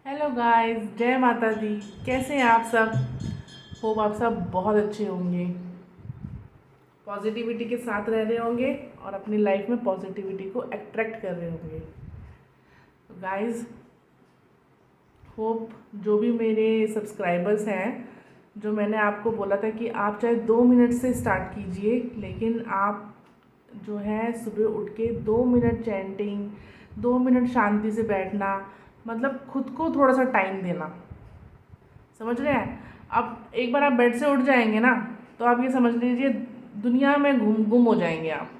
Hello guys, जय माता दी। कैसे हैं आप सब? होप आप सब बहुत अच्छे होंगे, पॉजिटिविटी के साथ रह रहे होंगे और अपनी लाइफ में पॉजिटिविटी को अट्रैक्ट कर रहे होंगे। तो गाइस, होप जो भी मेरे सब्सक्राइबर्स हैं, जो मैंने आपको बोला था कि आप चाहे 2 मिनट से स्टार्ट कीजिए, लेकिन आप जो है सुबह उठ के 2 मिनट चैंटिंग, 2 मिनट शांति से बैठना, मतलब खुद को थोड़ा सा टाइम देना। समझ रहे हैं? अब एक बार आप बेड से उठ जाएंगे ना, तो आप ये समझ लीजिए दुनिया में गुम गुम हो जाएंगे आप।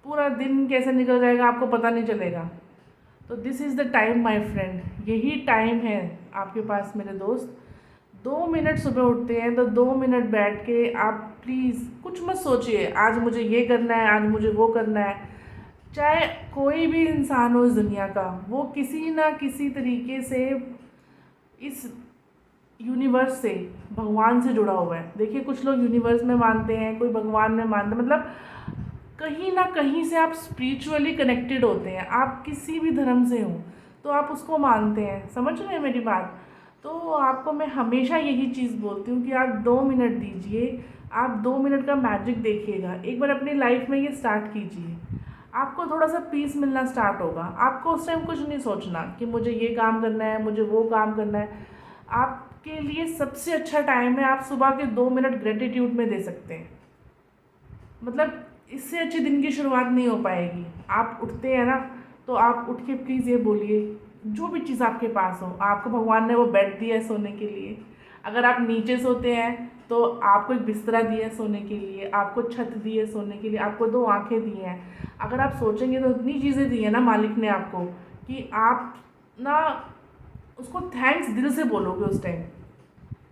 पूरा दिन कैसे निकल जाएगा आपको पता नहीं चलेगा। तो this is the time my friend, यही टाइम है आपके पास मेरे दोस्त। 2 मिनट सुबह उठते हैं तो 2 मिनट बैठ के आप प्लीज़ कुछ मत सोचिए, आज मुझे ये करना है, आज मुझे वो करना है। चाहे कोई भी इंसान हो इस दुनिया का, वो किसी ना किसी तरीके से इस यूनिवर्स से, भगवान से जुड़ा हुआ है। देखिए, कुछ लोग यूनिवर्स में मानते हैं, कोई भगवान में मानते हैं, मतलब कहीं ना कहीं से आप स्पिरिचुअली कनेक्टेड होते हैं। आप किसी भी धर्म से हो तो आप उसको मानते हैं। समझ रहे हैं मेरी बात? तो आपको मैं हमेशा यही चीज़ बोलती हूँ कि आप 2 मिनट दीजिए, आप 2 मिनट का मैजिक देखिएगा। एक बार अपनी लाइफ में ये स्टार्ट कीजिए, आपको थोड़ा सा पीस मिलना स्टार्ट होगा। आपको उस टाइम कुछ नहीं सोचना कि मुझे ये काम करना है, मुझे वो काम करना है। आपके लिए सबसे अच्छा टाइम है, आप सुबह के 2 मिनट ग्रेटिट्यूड में दे सकते हैं। मतलब इससे अच्छे दिन की शुरुआत नहीं हो पाएगी। आप उठते हैं ना, तो आप उठ के प्लीज़ ये बोलिए, जो भी चीज़ आपके पास हो, आपको भगवान ने वो बेड दिया है सोने के लिए। अगर आप नीचे सोते हैं तो आपको एक बिस्तरा दिया है सोने के लिए, आपको छत दी है सोने के लिए, आपको 2 आँखें दी हैं। अगर आप सोचेंगे तो इतनी चीज़ें दी हैं ना मालिक ने आपको, कि आप ना उसको थैंक्स दिल से बोलोगे उस टाइम।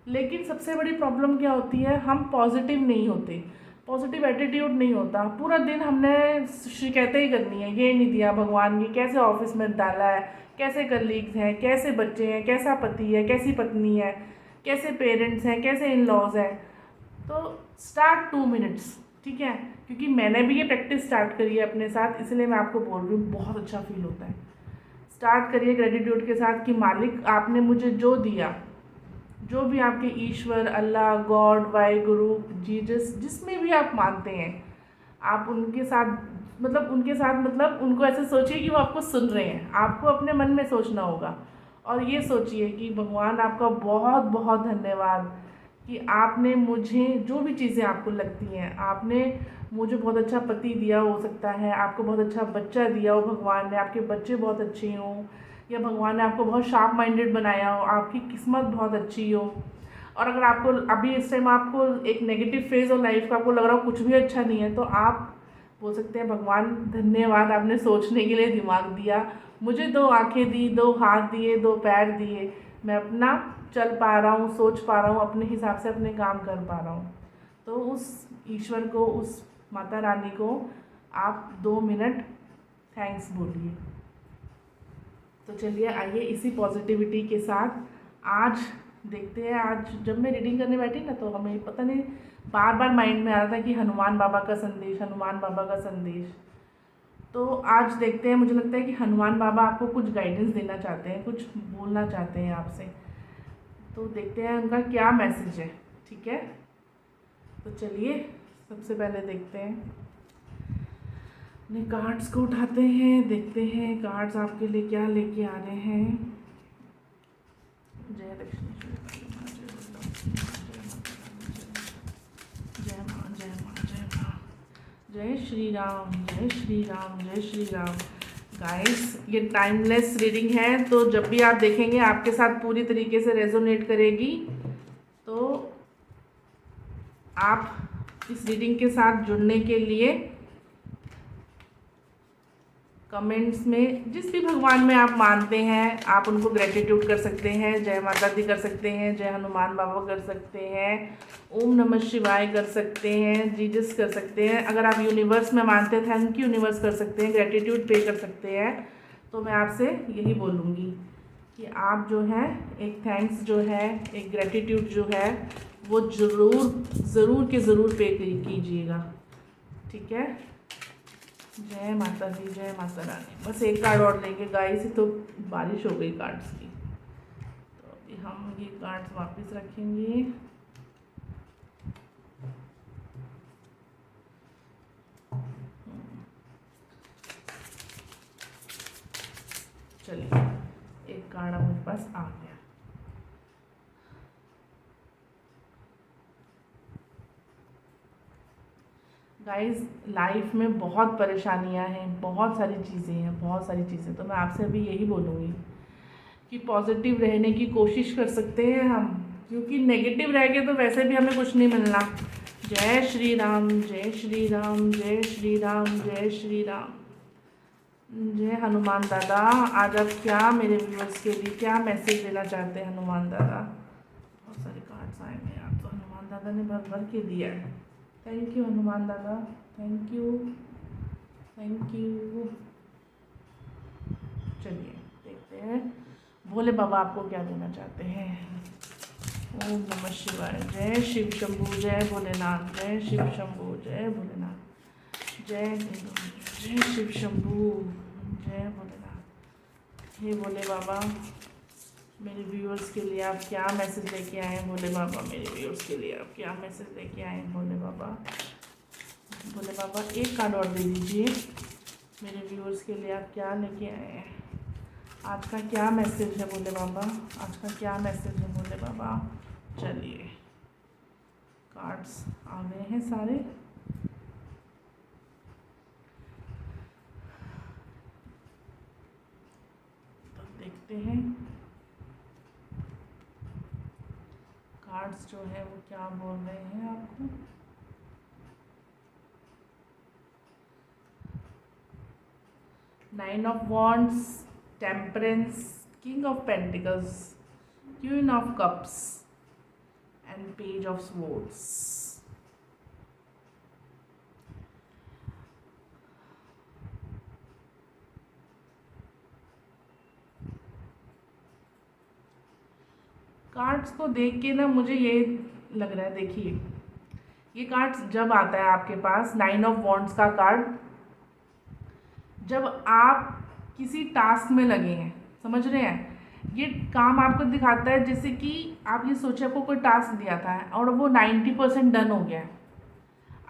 लेकिन सबसे बड़ी प्रॉब्लम क्या होती है, हम पॉजिटिव नहीं होते, पॉजिटिव एटीट्यूड नहीं होता। पूरा दिन हमने शिकायतें ही करनी है, ये नहीं दिया भगवान, ये कैसे ऑफिस में डाला है, कैसे कलीग्स हैं, कैसे बच्चे हैं, कैसा पति है, कैसी पत्नी है, कैसे पेरेंट्स हैं, कैसे इन लॉज हैं। तो स्टार्ट 2 मिनट्स, ठीक है? क्योंकि मैंने भी ये प्रैक्टिस स्टार्ट करी है अपने साथ, इसलिए मैं आपको बोल रही हूँ, बहुत अच्छा फील होता है। स्टार्ट करिए ग्रेटिट्यूड के साथ कि मालिक आपने मुझे जो दिया, जो भी आपके ईश्वर, अल्लाह, गॉड, वाई गुरु, जीसस, जिसमें भी आप मानते हैं, आप उनके साथ, मतलब उनके साथ, मतलब उनको ऐसे सोचिए कि वो आपको सुन रहे हैं। आपको अपने मन में सोचना होगा और ये सोचिए कि भगवान आपका बहुत बहुत धन्यवाद कि आपने मुझे जो भी चीज़ें आपको लगती हैं, आपने मुझे बहुत अच्छा पति दिया, हो सकता है आपको बहुत अच्छा बच्चा दिया हो भगवान ने, आपके बच्चे बहुत अच्छे हों, या भगवान ने आपको बहुत शार्प माइंडेड बनाया हो, आपकी किस्मत बहुत अच्छी हो। और अगर आपको अभी इस टाइम आपको एक नेगेटिव फेज़ हो लाइफ का, आपको लग रहा हो कुछ भी अच्छा नहीं है, तो आप बोल सकते हैं भगवान धन्यवाद, आपने सोचने के लिए दिमाग दिया, मुझे 2 आँखें दी, 2 हाथ दिए, 2 पैर दिए, मैं अपना चल पा रहा हूँ, सोच पा रहा हूँ, अपने हिसाब से अपने काम कर पा रहा हूँ। तो उस ईश्वर को, उस माता रानी को आप 2 मिनट थैंक्स बोलिए। तो चलिए, आइए इसी पॉजिटिविटी के साथ आज देखते हैं। आज जब मैं रीडिंग करने बैठी ना, तो हमें पता नहीं बार बार माइंड में आ रहा था कि हनुमान बाबा का संदेश, हनुमान बाबा का संदेश। तो आज देखते हैं, मुझे लगता है कि हनुमान बाबा आपको कुछ गाइडेंस देना चाहते हैं, कुछ बोलना चाहते हैं आपसे। तो देखते हैं उनका क्या मैसेज है, ठीक है? तो चलिए, सबसे पहले देखते हैं, अपने कार्ड्स को उठाते हैं, देखते हैं कार्ड्स आपके लिए क्या लेके आ रहे हैं। जय लक्ष्मी, जय माँ, जय माँ, जय माँ, जय श्री राम, जय श्री राम, जय श्री राम। गाइस, ये टाइमलेस रीडिंग है, तो जब भी आप देखेंगे आपके साथ पूरी तरीके से रेजोनेट करेगी। तो आप इस रीडिंग के साथ जुड़ने के लिए कमेंट्स में जिस भी भगवान में आप मानते हैं, आप उनको ग्रेटिट्यूड कर सकते हैं, जय माता दी कर सकते हैं, जय हनुमान बाबा कर सकते हैं, ओम नमः शिवाय कर सकते हैं, जीजस कर सकते हैं। अगर आप यूनिवर्स में मानते हैं, थैंक यू यूनिवर्स कर सकते हैं, ग्रेटिट्यूड पे कर सकते हैं। तो मैं आपसे यही बोलूँगी कि आप जो है एक थैंक्स जो है, एक ग्रेटिट्यूड जो है, वो ज़रूर के ज़रूर पे कीजिएगा, ठीक है? जय माता दी, जय माता रानी। बस एक कार्ड और लेंगे गाइस, तो बारिश हो गई कार्ड्स की। हम ये कार्ड्स वापस रखेंगे। चलिए, एक कार्ड अब मेरे पास आ गया। गाइस, लाइफ में बहुत परेशानियां हैं, बहुत सारी चीज़ें हैं, बहुत सारी चीज़ें। तो मैं आपसे अभी यही बोलूँगी कि पॉजिटिव रहने की कोशिश कर सकते हैं हम, क्योंकि नेगेटिव रह के तो वैसे भी हमें कुछ नहीं मिलना। जय श्री राम, जय श्री राम, जय श्री राम, जय श्री राम, जय हनुमान दादा। आज आप क्या मेरे व्यूअर्स के लिए क्या मैसेज देना चाहते हैं हनुमान दादा? बहुत सारे कार्ड्स आए हैं, आप तो हनुमान दादा ने भर भर के दिया है। थैंक यू हनुमान दादा, थैंक यू, थैंक यू। चलिए देखते हैं भोले बाबा आपको क्या देना चाहते हैं। ओम नमः शिवाय। जय शिव शंभू, जय भोलेनाथ, जय शिव शंभू, जय भोलेनाथ, जय शिव शंभू, जय भोलेनाथ। हे भोले बाबा, मेरे व्यूअर्स के लिए आप क्या मैसेज लेके आए हैं भोले बाबा? मेरे व्यूअर्स के लिए आप क्या मैसेज लेके आए हैं भोले बाबा? भोले बाबा एक कार्ड और दे दीजिए। मेरे व्यूअर्स के लिए आप क्या लेके आए हैं? आज का क्या मैसेज है भोले बाबा? आज का क्या मैसेज है भोले बाबा? चलिए, कार्ड्स आ गए हैं सारे। तो देखते हैं कार्ड्स जो है वो क्या बोल रहे हैं आपको। Nine of wands, temperance, king of pentacles, queen of cups and page of swords. Cards को देख के ना मुझे ये लग रहा है, देखिए ये कार्ड्स जब आता है आपके पास, नाइन ऑफ वॉन्ड्स का कार्ड, जब आप किसी टास्क में लगे हैं, समझ रहे हैं, ये काम आपको दिखाता है जैसे कि आप ये सोचे आपको कोई टास्क दिया था और वो 90% डन हो गया है।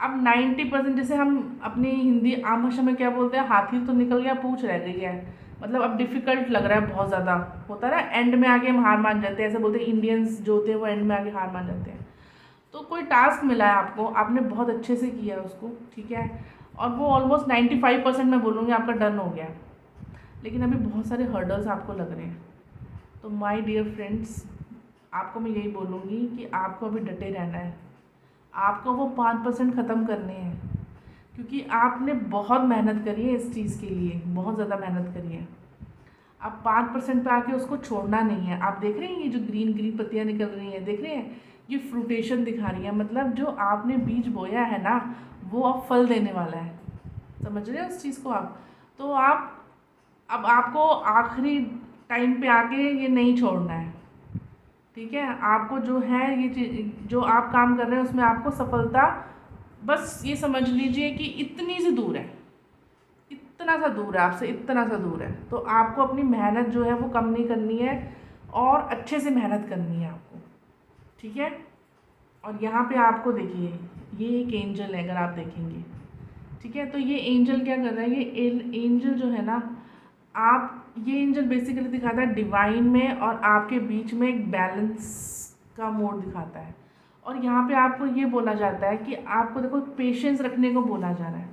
अब 90% जैसे हम अपनी हिंदी आम भाषा में क्या बोलते हैं, हाथी तो निकल गया पूंछ रह गई है। मतलब अब डिफ़िकल्ट लग रहा है, बहुत ज़्यादा होता है ना, एंड में आके हम हार मान जाते हैं। ऐसे बोलते हैं इंडियंस जो होते हैं वो एंड में आके हार मान जाते हैं। तो कोई टास्क मिला है आपको, आपने बहुत अच्छे से किया उसको, ठीक है, और वो ऑलमोस्ट 95% मैं बोलूँगी आपका डन हो गया, लेकिन अभी बहुत सारे हर्डल्स आपको लग रहे हैं। तो माय डियर फ्रेंड्स, आपको मैं यही बोलूँगी कि आपको अभी डटे रहना है। आपको वो 5% ख़त्म करने हैं, क्योंकि आपने बहुत मेहनत करी है इस चीज़ के लिए, बहुत ज़्यादा मेहनत करी है। अब 5% पे आके उसको छोड़ना नहीं है। आप देख रहे हैं ये जो ग्रीन ग्रीन पत्तियाँ निकल रही हैं, देख रहे हैं, ये फ्रूटेशन दिखा रही है। मतलब जो आपने बीज बोया है ना, वो अब फल देने वाला है। समझ रहे हैं उस चीज़ को आप? तो आप अब आपको आखिरी टाइम पे आके ये नहीं छोड़ना है, ठीक है। आपको जो है ये चीज जो आप काम कर रहे हैं उसमें आपको सफलता, बस ये समझ लीजिए कि इतनी सी दूर है, इतना सा दूर है आपसे, इतना सा दूर है। तो आपको अपनी मेहनत जो है वो कम नहीं करनी है और अच्छे से मेहनत करनी है आपको, ठीक है। और यहाँ पे आपको देखिए ये एक एंजल है, अगर आप देखेंगे, ठीक है। तो ये एंजल क्या कर रहा है, ये एंजल जो है ना, आप ये एंजल बेसिकली दिखाता है डिवाइन में और आपके बीच में एक बैलेंस का मोड दिखाता है। और यहाँ पे आपको ये बोला जाता है कि आपको देखो पेशेंस रखने को बोला जा रहा है।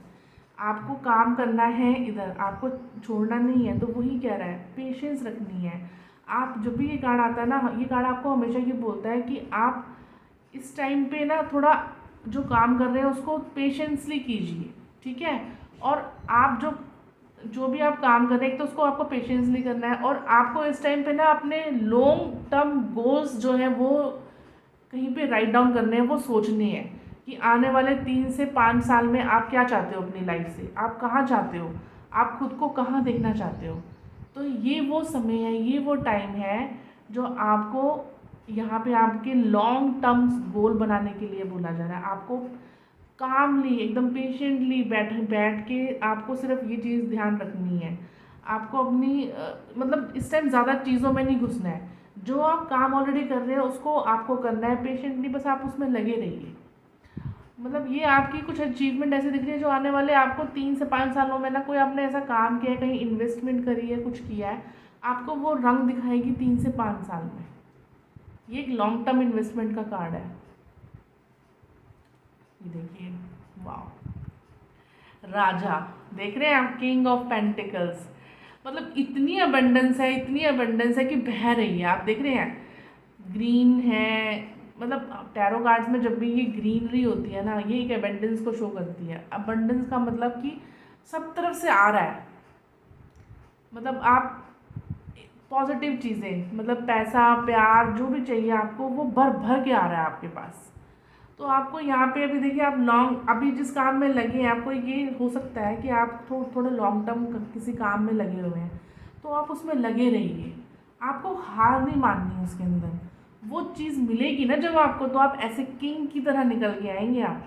आपको काम करना है इधर, आपको छोड़ना नहीं है। तो वही कह रहा है, पेशेंस रखनी है। आप जब भी ये कार्ड आता है ना, ये कार्ड आपको हमेशा ये बोलता है कि आप इस टाइम पे ना थोड़ा जो काम कर रहे हैं उसको पेशेंसली कीजिए, ठीक है। और आप जो भी आप काम कर रहे हैं, तो उसको आपको पेशेंसली करना है। और आपको इस टाइम पे ना अपने लॉन्ग टर्म गोल्स जो है वो कहीं पे राइट डाउन करने हैं, वो सोचने हैं कि आने वाले 3 से 5 साल में आप क्या चाहते हो अपनी लाइफ से, आप कहाँ चाहते हो, आप खुद को कहाँ देखना चाहते हो। तो ये वो समय है, ये वो टाइम है जो आपको यहाँ पे आपके लॉन्ग टर्म गोल बनाने के लिए बोला जा रहा है। आपको कामली एकदम पेशेंटली बैठ के आपको सिर्फ ये चीज़ ध्यान रखनी है। आपको अपनी मतलब इस टाइम ज़्यादा चीज़ों में नहीं घुसना है। जो आप काम ऑलरेडी कर रहे हैं उसको आपको करना है पेशेंटली, बस आप उसमें लगे रहिए। मतलब ये आपकी कुछ अचीवमेंट ऐसे दिख रही है जो आने वाले आपको 3 से 5 सालों में ना, कोई आपने ऐसा काम किया है, कहीं इन्वेस्टमेंट करी है, कुछ किया है, आपको वो रंग दिखाएगी 3 से 5 साल में। ये एक लॉन्ग टर्म इन्वेस्टमेंट का कार्ड है। ये देखिए, वाह, राजा देख रहे हैं आप, किंग ऑफ पेंटिकल्स। मतलब इतनी अबंडेंस है, इतनी अबंडेंस है कि बह रही है। आप देख रहे हैं ग्रीन है, मतलब टैरो कार्ड्स में जब भी ये ग्रीनरी होती है ना, ये एक अबंडेंस को शो करती है। अबंडेंस का मतलब कि सब तरफ से आ रहा है, मतलब आप पॉजिटिव चीज़ें, मतलब पैसा प्यार जो भी चाहिए आपको वो भर भर के आ रहा है आपके पास। तो आपको यहाँ पे अभी देखिए, आप लॉन्ग अभी जिस काम में लगे हैं, आपको ये हो सकता है कि आप थोड़े लॉन्ग टर्म किसी काम में लगे हुए हैं, तो आप उसमें लगे रहिए। आपको हार नहीं माननी है उसके अंदर। वो चीज़ मिलेगी ना जब आपको, तो आप ऐसे किंग की तरह निकल के आएंगे। आप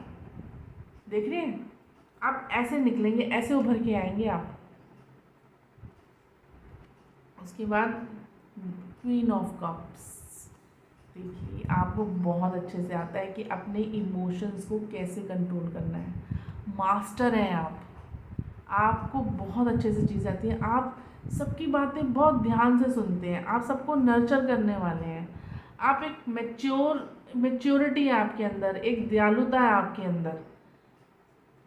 देख रहे हैं, आप ऐसे निकलेंगे, ऐसे उभर के आएंगे आप। उसके बाद क्वीन ऑफ कप्स। देखिए, आपको बहुत अच्छे से आता है कि अपने इमोशंस को कैसे कंट्रोल करना है। मास्टर हैं आप, आपको बहुत अच्छे से चीज़ आती है। आप सबकी बातें बहुत ध्यान से सुनते हैं, आप सबको नर्चर करने वाले हैं। आप एक मेच्योरिटी है आपके अंदर, एक दयालुता है आपके अंदर।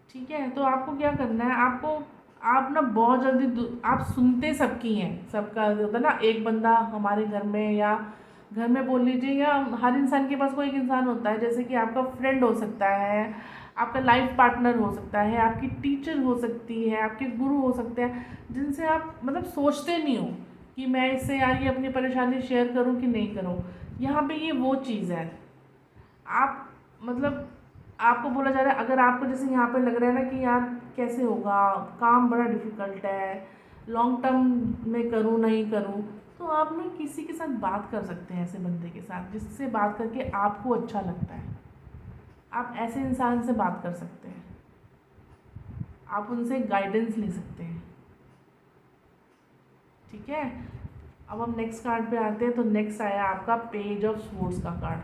ठीक है, तो आपको क्या करना है, आप ना बहुत जल्दी आप सुनते सबकी हैं। सबका होता है ना, एक बंदा हमारे घर में, या घर में बोल लीजिए, या हर इंसान के पास कोई एक इंसान होता है, जैसे कि आपका फ्रेंड हो सकता है, आपका लाइफ पार्टनर हो सकता है, आपकी टीचर हो सकती है, आपके गुरु हो सकते हैं, जिनसे आप मतलब सोचते नहीं हो कि मैं इससे यार ये अपनी परेशानी शेयर करूं कि नहीं करूं। यहाँ पे ये वो चीज़ है। आप मतलब आपको बोला जा रहा है, अगर आपको जैसे यहाँ पे लग रहा है ना कि यार कैसे होगा, काम बड़ा डिफ़िकल्ट है, लॉन्ग टर्म में करूँ नहीं करूँ, तो आप ना किसी के साथ बात कर सकते हैं, ऐसे बंदे के साथ जिससे बात करके आपको अच्छा लगता है। आप ऐसे इंसान से बात कर सकते हैं, आप उनसे गाइडेंस ले सकते हैं। ठीक है, अब हम नेक्स्ट कार्ड पे आते हैं। तो नेक्स्ट आया आपका पेज ऑफ स्वॉर्ड्स का कार्ड।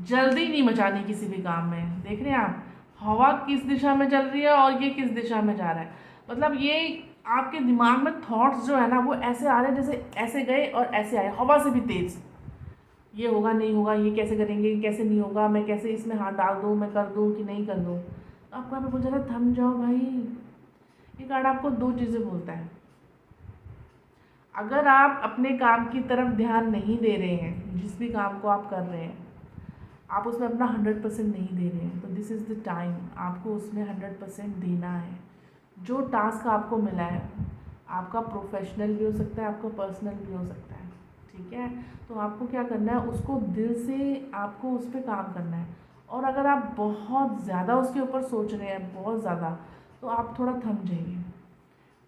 जल्दी नहीं मचानी किसी भी काम में। देख रहे हैं आप, हवा किस दिशा में चल रही है और ये किस दिशा में जा रहा है। मतलब ये आपके दिमाग में थॉट्स जो है ना, वो ऐसे आ रहे हैं जैसे ऐसे गए और ऐसे आए, हवा से भी तेज़। ये होगा नहीं होगा, ये कैसे करेंगे, कैसे नहीं होगा, मैं कैसे इसमें हाथ डाल दूँ, मैं कर दूँ कि नहीं कर दूँ। तो आपको यहाँ पे बोल जा रहा है थम जाओ भाई। ये कार्ड आपको दो चीज़ें बोलता है। अगर आप अपने काम की तरफ ध्यान नहीं दे रहे हैं, जिस भी काम को आप कर रहे हैं, आप उसमें अपना 100% नहीं दे रहे हैं, तो दिस इज़ द टाइम आपको उसमें 100% देना है। जो टास्क आपको मिला है, आपका प्रोफेशनल भी हो सकता है, आपका पर्सनल भी हो सकता है। ठीक है, तो आपको क्या करना है, उसको दिल से आपको उस पर काम करना है। और अगर आप बहुत ज़्यादा उसके ऊपर सोच रहे हैं, बहुत ज़्यादा, तो आप थोड़ा थम जाइए।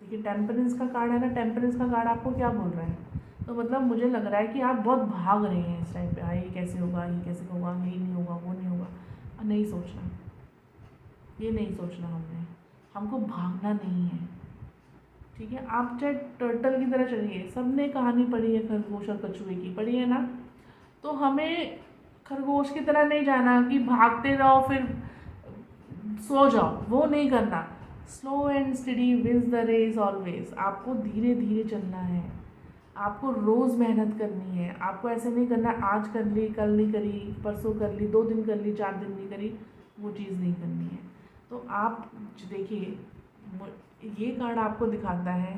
देखिए, टेम्परेंस का कार्ड है ना, टेम्परेंस का कार्ड आपको क्या बोल रहा है, तो मतलब मुझे लग रहा है कि आप बहुत भाग रहे हैं इस टाइम पे। हाँ, ये कैसे होगा, ये कैसे होगा, ये नहीं होगा, वो नहीं होगा। नहीं सोचना, ये नहीं सोचना, हमको भागना नहीं है। ठीक है, आप चाहे टर्टल की तरह चलिए। सबने कहानी पढ़ी है खरगोश और कछुए की, पढ़ी है ना, तो हमें खरगोश की तरह नहीं जाना कि भागते रहो फिर सो जाओ, वो नहीं करना। Slow and study wins the race always. आपको धीरे धीरे चलना है, आपको रोज़ मेहनत करनी है। आपको ऐसे नहीं करना आज कर ली, कल नहीं करी, परसों कर ली, 2 दिन कर ली, 4 दिन नहीं करी, वो चीज़ नहीं करनी है। तो आप देखिए, ये कार्ड आपको दिखाता है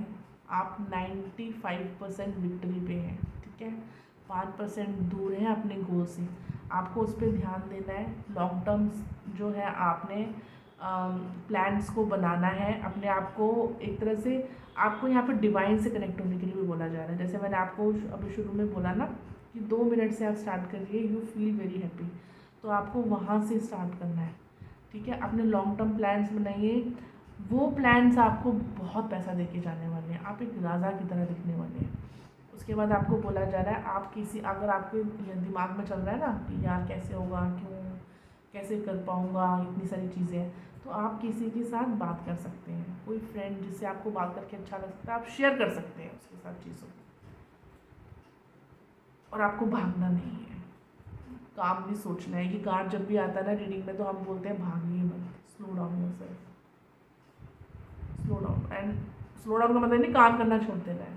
आप 95% विक्ट्री पे हैं। ठीक है, 5% दूर है अपने गोल से। आपको उस पर ध्यान देना है। लॉन्ग टर्म जो है आपने प्लान्स को बनाना है अपने आप को। एक तरह से आपको यहाँ पे डिवाइन से कनेक्ट होने के लिए भी बोला जा रहा है। जैसे मैंने आपको अभी शुरू में बोला ना कि 2 मिनट से आप स्टार्ट करिए, यू फील वेरी हैप्पी। तो आपको वहाँ से स्टार्ट करना है। ठीक है, अपने लॉन्ग टर्म प्लान्स बनाइए। वो प्लान्स आपको बहुत पैसा देके जाने वाले हैं, आप एक राजा की तरह दिखने वाले हैं। उसके बाद आपको बोला जा रहा है, आप किसी अगर आपके दिमाग में चल रहा है ना कि यार कैसे होगा, क्यों कैसे कर पाऊँगा, इतनी सारी चीज़ें हैं। तो आप किसी के साथ बात कर सकते हैं, कोई फ्रेंड जिससे आपको बात करके अच्छा लग सकता है, आप शेयर कर सकते हैं उसके साथ चीज़ों को। और आपको भागना नहीं है, काम भी सोचना है। ये कार्ड जब भी आता है ना रीडिंग में, तो हम बोलते हैं भागिए मत, slow down yourself, slow down. And slow down का मतलब नहीं काम करना छोड़ देना है,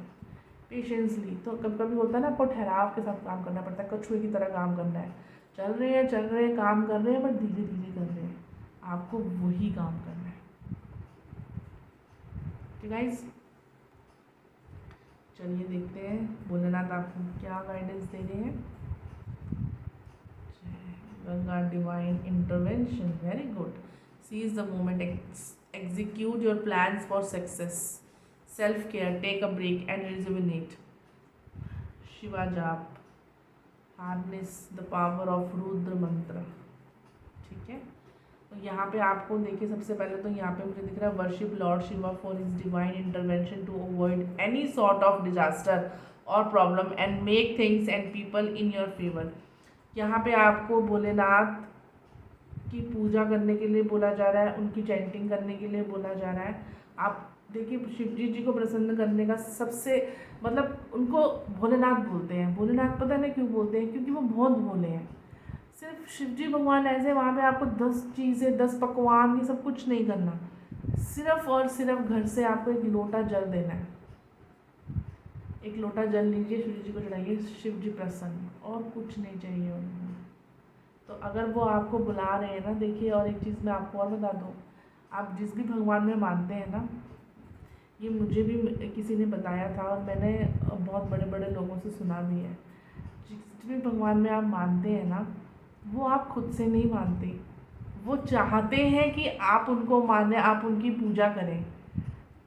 पेशेंसली। तो कभी कभी होता है ना, आपको ठहराव के साथ काम करना पड़ता है, कछुए की तरह काम करना है। चल रहे हैं काम कर रहे हैं, बट धीरे धीरे कर रहे हैं, आपको वही काम करना है। ठीक गाइस, चलिए देखते हैं भोलेनाथ आपको क्या गाइडेंस दे रहे हैं। Ganga divine intervention, very good. Seize the moment, execute your plans for success, self care, take a break and rejuvenate, Shiva जाप, harness the power of Rudra mantra. ठीक है, तो यहाँ पे आपको देखिए, सबसे पहले तो यहाँ पे मुझे दिख रहा है worship lord Shiva for his divine intervention to avoid any sort of disaster और problem and make things and people in your favour. यहाँ पे आपको भोलेनाथ की पूजा करने के लिए बोला जा रहा है, उनकी चैंटिंग करने के लिए बोला जा रहा है। आप देखिए, शिवजी जी को प्रसन्न करने का सबसे मतलब, उनको भोलेनाथ बोलते हैं। भोलेनाथ पता नहीं क्यों बोलते हैं, क्योंकि वो बहुत भोले हैं। सिर्फ शिवजी भगवान ऐसे, वहाँ पे आपको 10 चीज़ें, 10 पकवान, ये सब कुछ नहीं करना। सिर्फ और सिर्फ घर से आपको एक लोटा जल देना है। एक लोटा जल लीजिए, शिव जी को चढ़ाइए, शिव जी प्रसन्न, और कुछ नहीं चाहिए उनको। तो अगर वो आपको बुला रहे हैं ना, देखिए, और एक चीज़ मैं आपको और बता दूँ, आप जिस भी भगवान में मानते हैं ना, ये मुझे भी किसी ने बताया था और मैंने बहुत बड़े बड़े लोगों से सुना भी है। जिस भी भगवान में आप मानते हैं ना, वो आप खुद से नहीं मानते, वो चाहते हैं कि आप उनको माने, आप उनकी पूजा करें।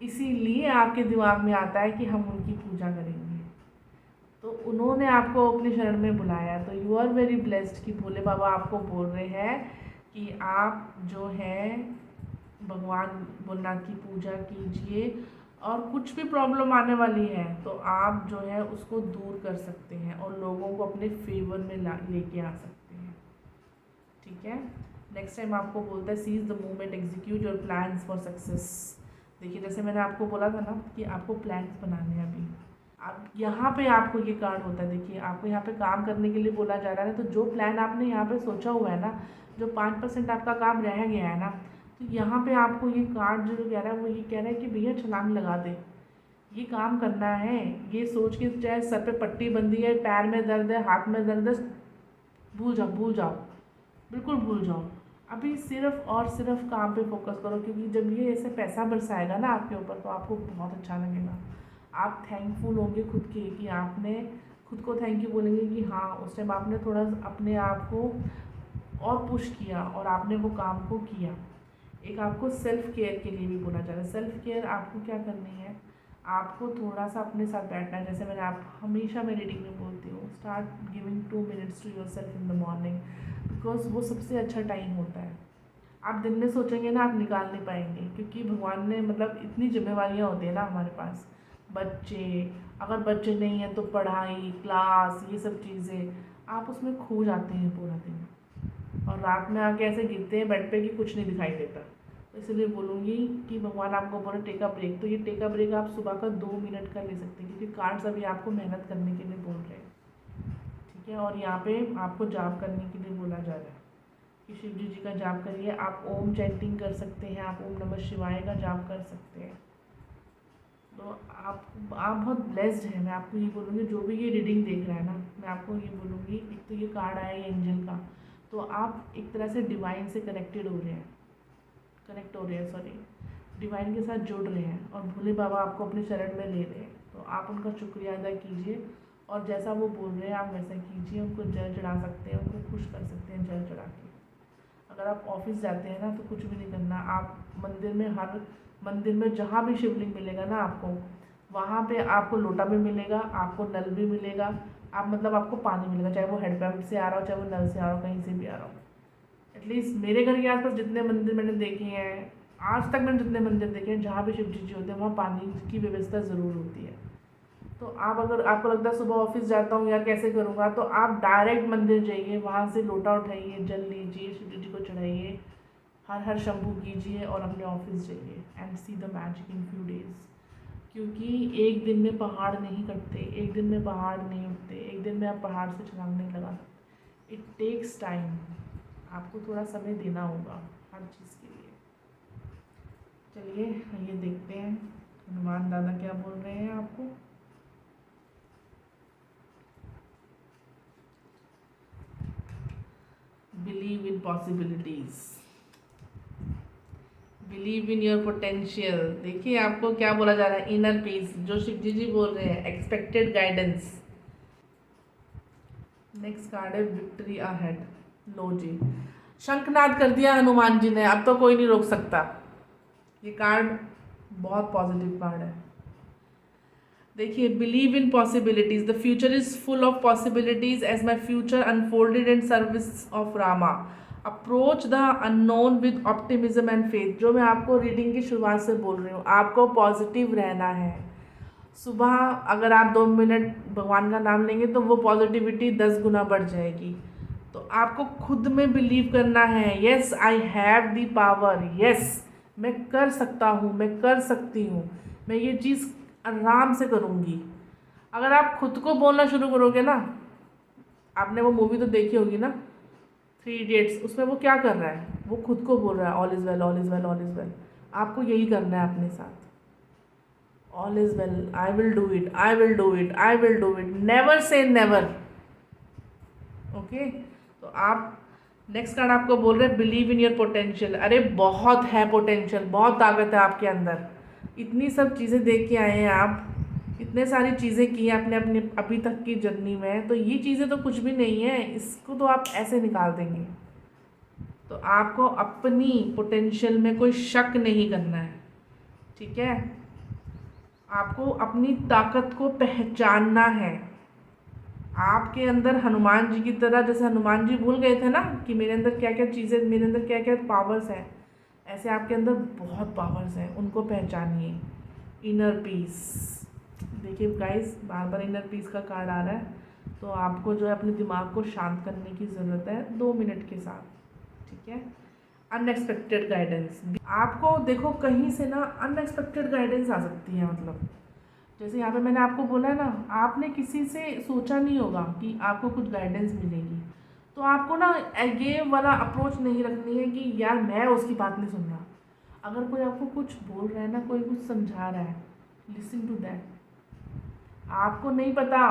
इसीलिए आपके दिमाग में आता है कि हम उनकी पूजा करेंगे। तो उन्होंने आपको अपनी शरण में बुलाया, तो यू आर वेरी ब्लेस्ड कि भोले बाबा आपको बोल रहे हैं कि आप जो है भगवान भोलेनाथ की पूजा कीजिए, और कुछ भी प्रॉब्लम आने वाली है तो आप जो है उसको दूर कर सकते हैं और लोगों को अपने फेवर में लेके आ सकते हैं। ठीक है, नेक्स्ट टाइम आपको बोलता है seize the movement, execute your plans for success. देखिए, जैसे मैंने आपको बोला था ना कि आपको प्लान्स बनाने हैं। अभी आप यहाँ पे आपको ये कार्ड होता है, देखिए आपको यहाँ पे काम करने के लिए बोला जा रहा है। तो जो प्लान आपने यहाँ पे सोचा हुआ है ना, जो 5% आपका काम रह गया है ना, तो यहाँ पे आपको ये कार्ड जो कह रहा है वो ये कह रहा है कि भैया छलांग लगा दे, ये काम करना है। ये सोच के, चाहे सर पे पट्टी बंधी है, पैर में दर्द है, हाथ में दर्द है, भूल जाओ, बिल्कुल भूल जाओ। अभी सिर्फ और सिर्फ काम पे फोकस करो, क्योंकि जब ये ऐसे पैसा बरसाएगा ना आपके ऊपर, तो आपको बहुत अच्छा लगेगा। आप थैंकफुल होंगे खुद के कि आपने खुद को थैंक यू बोलेंगे कि हाँ, उस टाइम आपने थोड़ा अपने आप को और पुश किया और आपने वो काम को किया। एक आपको सेल्फ केयर के लिए भी बोला जा रहा है। सेल्फ केयर आपको क्या करनी है, आपको थोड़ा सा अपने साथ बैठना है। जैसे मैंने आप हमेशा मैं रीडिंग में बोलती हूँ, start giving 2 minutes to yourself in the morning, because वो सबसे अच्छा टाइम होता है। आप दिन में सोचेंगे ना, आप निकाल नहीं पाएंगे, क्योंकि भगवान ने मतलब इतनी जिम्मेवारियाँ होती है ना हमारे पास। बच्चे, अगर बच्चे नहीं हैं तो पढ़ाई, क्लास, ये सब चीज़ें, आप उसमें खो जाते हैं पूरा दिन, और रात में आके ऐसे गिरते हैं बेड पे कि कुछ नहीं दिखाई देता। तो इसलिए बोलूँगी कि भगवान आपको बोले टेक अ ब्रेक, तो ये टेक अ ब्रेक आप सुबह का 2 मिनट का ले सकते हैं, क्योंकि कार्ड्स अभी आपको मेहनत करने के लिए बोल रहे हैं। ठीक है, और यहाँ पे आपको जाप करने के लिए बोला जा रहा है कि शिव जी का जाप करिए। आप ओम चैंटिंग कर सकते हैं, आप ओम नमः शिवाय का जाप कर सकते हैं। तो आप बहुत ब्लेस्ड हैं। मैं आपको ये बोलूँगी, जो भी ये रीडिंग देख रहा है ना, मैं आपको ये बोलूँगी, एक तो ये कार्ड आया है एंजल का, तो आप एक तरह से डिवाइन से कनेक्ट हो रहे हैं, सॉरी, डिवाइन के साथ जुड़ रहे हैं, और भोले बाबा आपको अपने शरण में ले रहे हैं। तो आप उनका शुक्रिया अदा कीजिए, और जैसा वो बोल रहे हैं आप वैसा कीजिए। उनको जल चढ़ा सकते हैं, उनको खुश कर सकते हैं जल चढ़ा के। अगर आप ऑफिस जाते हैं ना, तो कुछ भी नहीं करना, आप मंदिर में, हर मंदिर में जहाँ भी शिवलिंग मिलेगा ना आपको, वहाँ पे आपको लोटा भी मिलेगा, आपको नल भी मिलेगा, आप मतलब आपको पानी मिलेगा, चाहे वो हैंडपम्प से आ रहा हो, चाहे वो नल से आ रहा हो, कहीं से भी आ रहा हो। एटलीस्ट मेरे घर के आसपास जितने मंदिर मैंने देखे हैं, आज तक मैंने जितने मंदिर देखे हैं, जहाँ भी शिव जी होते हैं, वहाँ पानी की व्यवस्था ज़रूर होती है। तो आप अगर आपको लगता है सुबह ऑफिस जाता हूँ यार कैसे करूँगा, तो आप डायरेक्ट मंदिर जाइए, वहाँ से लोटा उठाइए, जल लीजिए, शिव जी को चढ़ाइए, हर हर शंभू कीजिए और अपने ऑफिस जाइए and see the magic in few days. क्योंकि एक दिन में पहाड़ नहीं कटते, एक दिन में पहाड़ नहीं उठते, एक दिन में आप पहाड़ से छलांग नहीं लगा सकते। इट टेक्स टाइम, आपको थोड़ा समय देना होगा हर चीज़ के लिए। चलिए ये देखते हैं हनुमान दादा क्या बोल रहे हैं आपको। Believe in possibilities, believe in your potential. देखिए आपको क्या बोला जा रहा है, इनर पीस, जो शिव जी बोल रहे हैं, एक्सपेक्टेड गाइडेंस। नेक्स्ट कार्ड है विक्ट्री अहेड। लो जी, शंखनाद कर दिया हनुमान जी ने, अब तो कोई नहीं रोक सकता। ये कार्ड बहुत पॉजिटिव कार्ड है। देखिए, believe in possibilities, the future is full of possibilities as my future unfolded in service of Rama. Approach the unknown with optimism and faith. जो मैं आपको रीडिंग की शुरुआत से बोल रही हूँ, आपको पॉजिटिव रहना है। सुबह अगर आप 2 मिनट भगवान का नाम लेंगे तो वो पॉजिटिविटी 10 गुना बढ़ जाएगी। तो आपको खुद में बिलीव करना है, yes I have the power, yes मैं कर सकता हूँ, मैं कर सकती हूँ, मैं ये चीज़ आराम से करूँगी। अगर आप खुद को बोलना शुरू करोगे ना, आपने वो मूवी तो देखी होगी ना, 3 इडियट्स, उसमें वो क्या कर रहा है, वो खुद को बोल रहा है all is well, all is well, all is well. आपको यही करना है अपने साथ, all is well, I will do it, I will do it, I will do it, never say never. Okay, तो आप नेक्स्ट कार्ड आपको बोल रहे हैं बिलीव इन योर पोटेंशियल। अरे बहुत है पोटेंशियल, बहुत ताकत है आपके अंदर। इतनी सब चीज़ें देख के आए हैं आप, इतने सारी चीज़ें की हैं आपने अपने अभी तक की जर्नी में, तो ये चीज़ें तो कुछ भी नहीं है, इसको तो आप ऐसे निकाल देंगे। तो आपको अपनी पोटेंशियल में कोई शक नहीं करना है, ठीक है। आपको अपनी ताकत को पहचानना है। आपके अंदर हनुमान जी की तरह, जैसे हनुमान जी भूल गए थे ना कि मेरे अंदर क्या क्या चीज़ें, मेरे अंदर क्या क्या पावर्स हैं, ऐसे आपके अंदर बहुत पावर्स हैं, उनको पहचानिए। इनर पीस, देखिए गाइस बार बार इनर पीस का कार्ड आ रहा है, तो आपको जो है अपने दिमाग को शांत करने की ज़रूरत है 2 मिनट के साथ, ठीक है। अनएक्सपेक्टेड गाइडेंस, आपको देखो कहीं से ना अनएक्सपेक्टेड गाइडेंस आ सकती है। मतलब जैसे यहाँ पे मैंने आपको बोला ना, आपने किसी से सोचा नहीं होगा कि आपको कुछ गाइडेंस मिलेगी, तो आपको ना ये वाला अप्रोच नहीं रखनी है कि यार मैं उसकी बात नहीं सुन रहा। अगर कोई आपको कुछ बोल रहा है ना, कोई कुछ समझा रहा है, लिसन टू दैट। आपको नहीं पता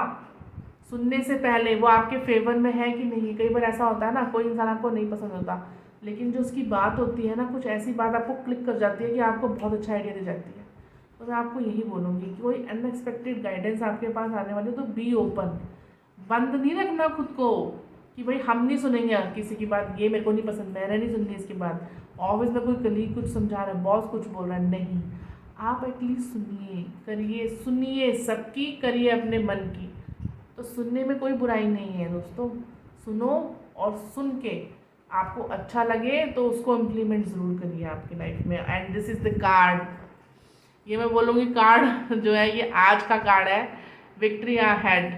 सुनने से पहले वो आपके फेवर में है कि नहीं। कई बार ऐसा होता है ना, कोई इंसान आपको नहीं पसंद होता, लेकिन जो उसकी बात होती है ना, कुछ ऐसी बात आपको क्लिक कर जाती है कि आपको बहुत अच्छा आइडिया दे जाती है। तो मैं आपको यही बोलूँगी कि कोई अनएक्सपेक्टेड गाइडेंस आपके पास आने वाली तो बी ओपन। बंद नहीं रखना खुद को कि भाई हम नहीं सुनेंगे किसी की बात, ये मेरे को नहीं पसंद, मैंने नहीं सुननी इसकी बात। ऑफिस में कोई कलीग कुछ समझा रहा है, बॉस कुछ बोल रहा है, नहीं, आप एटलीस्ट सुनिए, करिए, सुनिए सबकी, करिए अपने मन की। तो सुनने में कोई बुराई नहीं है दोस्तों, सुनो और सुन के आपको अच्छा लगे तो उसको इम्प्लीमेंट ज़रूर करिए आपकी लाइफ में। And this is the card, ये मैं बोलूँगी कार्ड जो है ये आज का कार्ड है, विक्ट्री अहेड।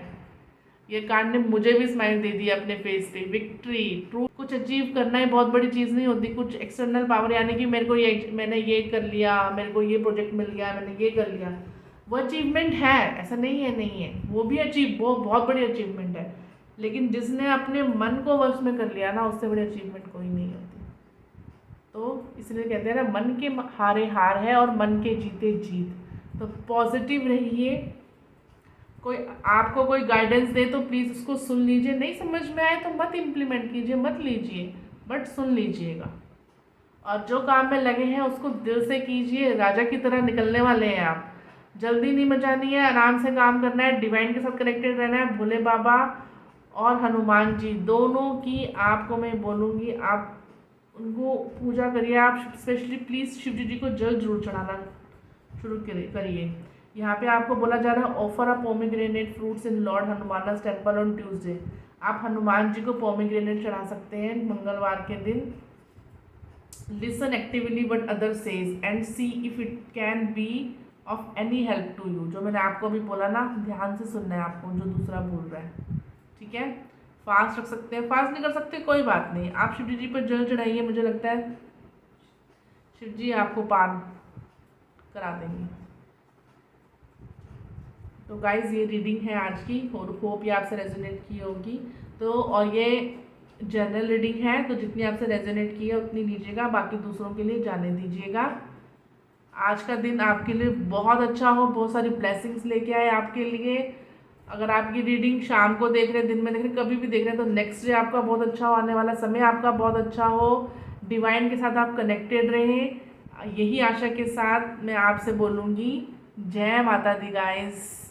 ये कार्ड ने मुझे भी स्माइल दे दी अपने फेस पे। विक्ट्री, ट्रू, कुछ अचीव करना ही बहुत बड़ी चीज़ नहीं होती। कुछ एक्सटर्नल पावर, यानी कि मेरे को ये, मैंने ये कर लिया, मेरे को ये प्रोजेक्ट मिल गया, मैंने ये कर लिया, वो अचीवमेंट है, ऐसा नहीं है, नहीं है, वो भी वो बहुत बड़ी अचीवमेंट है। लेकिन जिसने अपने मन को वश में कर लिया ना, उससे बड़ी अचीवमेंट कोई नहीं होती। तो इसलिए कहते हैं ना, मन के हारे हार है और मन के जीते जीत। तो पॉजिटिव रहिए। कोई आपको कोई गाइडेंस दे तो प्लीज़ उसको सुन लीजिए, नहीं समझ में आए तो मत इम्प्लीमेंट कीजिए, मत लीजिए, बट सुन लीजिएगा। और जो काम में लगे हैं उसको दिल से कीजिए, राजा की तरह निकलने वाले हैं आप। जल्दी नहीं मचानी है, आराम से काम करना है, डिवाइन के साथ कनेक्टेड रहना है। भोले बाबा और हनुमान जी दोनों की आपको मैं बोलूँगी, आप उनको पूजा करिए। आप स्पेशली प्लीज़ शिव जी को जल जरूर चढ़ाना शुरू करिए। यहाँ पे आपको बोला जा रहा है offer a pomegranate fruits in lord Hanuman's temple on Tuesday. आप हनुमान जी को पोमीग्रेनेट चढ़ा सकते हैं मंगलवार के दिन। Listen actively what other says and see if it can be of any help to you. जो मैंने आपको अभी बोला ना, ध्यान से सुनना है आपको जो दूसरा बोल रहा है, ठीक है। फास्ट रख सकते हैं, फास्ट नहीं कर सकते कोई बात नहीं, आप शिव जी पर जल चढ़ाइए, मुझे लगता है शिव जी आपको पार करा देंगे। तो गाइज ये रीडिंग है आज की, और होप ये आपसे रेजोनेट की होगी। तो और ये जनरल रीडिंग है, तो जितनी आपसे रेजोनेट की है उतनी लीजिएगा, बाकी दूसरों के लिए जाने दीजिएगा। आज का दिन आपके लिए बहुत अच्छा हो, बहुत सारी ब्लेसिंग्स लेके आए आपके लिए। अगर आपकी रीडिंग शाम को देख रहे हैं, दिन में देख रहे हैं, कभी भी देख रहे हैं, तो नेक्स्ट डे आपका बहुत अच्छा हो, आने वाला समय आपका बहुत अच्छा हो, डिवाइन के साथ आप कनेक्टेड रहें। यही आशा के साथ मैं आपसे बोलूँगी जय माता दी गाइस।